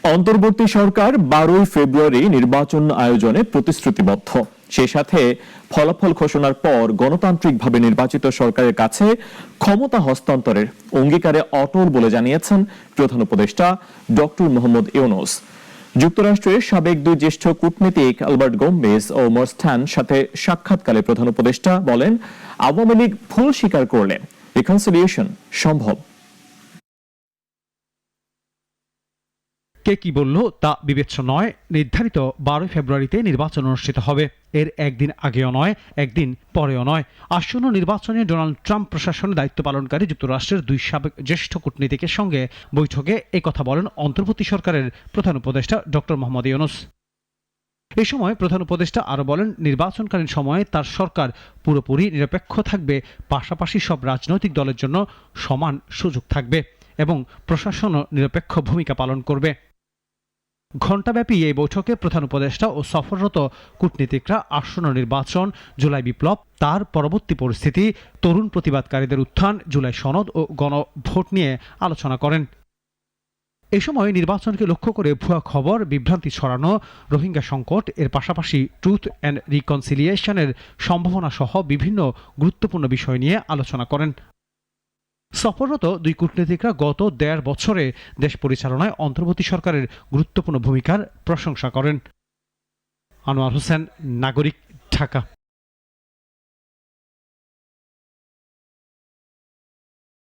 অন্তর্বর্তী সরকার 12 ফেব্রুয়ারি নির্বাচন আয়োজনে প্রতিশ্রুতিবদ্ধ। সেই সাথে ফলাফল ঘোষণার পর গণতান্ত্রিকভাবে নির্বাচিত সরকারের কাছে ক্ষমতা হস্তান্তরের অঙ্গীকারে অটল বলে জানিয়েছেন প্রধান উপদেষ্টা ডক্টর মোহাম্মদ ইউনূস। যুক্তরাষ্ট্রের সাবেক দুই জ্যেষ্ঠ কূটনীতিক আলবার্ট গোমেজ ও মরস্টান সাথে সাক্ষাৎকালে প্রধান উপদেষ্টা বলেন, আওয়ামী লীগ ভুল স্বীকার করলে রিকনসিলিয়েশন সম্ভব। কে কি বলল তা বিবেচ্য নয়। নির্ধারিত 12 ফেব্রুয়ারিতে নির্বাচন অনুষ্ঠিত হবে। এর একদিন আগেও নয়, একদিন পরেও নয়। আসন্ন নির্বাচনে ডোনাল্ড ট্রাম্প প্রশাসনের দায়িত্ব পালনকারী যুক্তরাষ্ট্রের দুই সাবেক জ্যেষ্ঠ কূটনীতিকের সঙ্গে বৈঠকে একথা বলেন অন্তর্বর্তী সরকারের প্রধান উপদেষ্টা ডক্টর মোহাম্মদ ইউনূস। এ সময় প্রধান উপদেষ্টা আরও বলেন, নির্বাচনকালীন সময়ে তার সরকার পুরোপুরি নিরপেক্ষ থাকবে, পাশাপাশি সব রাজনৈতিক দলের জন্য সমান সুযোগ থাকবে এবং প্রশাসনও নিরপেক্ষ ভূমিকা পালন করবে। ঘণ্টাব্যাপী এই বৈঠকে প্রধান উপদেষ্টা ও সফররত কূটনীতিকরা আসন্ন নির্বাচন, জুলাই বিপ্লব, তার পরবর্তী পরিস্থিতি, তরুণ প্রতিবাদকারীদের উত্থান, জুলাই সনদ ও গণভোট নিয়ে আলোচনা করেন। এ সময় নির্বাচনকে লক্ষ্য করে ভুয়া খবর, বিভ্রান্তি ছড়ানো, রোহিঙ্গা সংকট এর পাশাপাশি ট্রুথ অ্যান্ড রিকনসিলিয়েশনের সম্ভাবনা সহ বিভিন্ন গুরুত্বপূর্ণ বিষয় নিয়ে আলোচনা করেন। সফররত দুই কূটনীতিকরা গত 1.5 বছরে দেশ পরিচালনায় অন্তর্বর্তী সরকারের গুরুত্বপূর্ণ ভূমিকার প্রশংসা করেন। আনোয়ার হোসেন, নাগরিক, ঢাকা।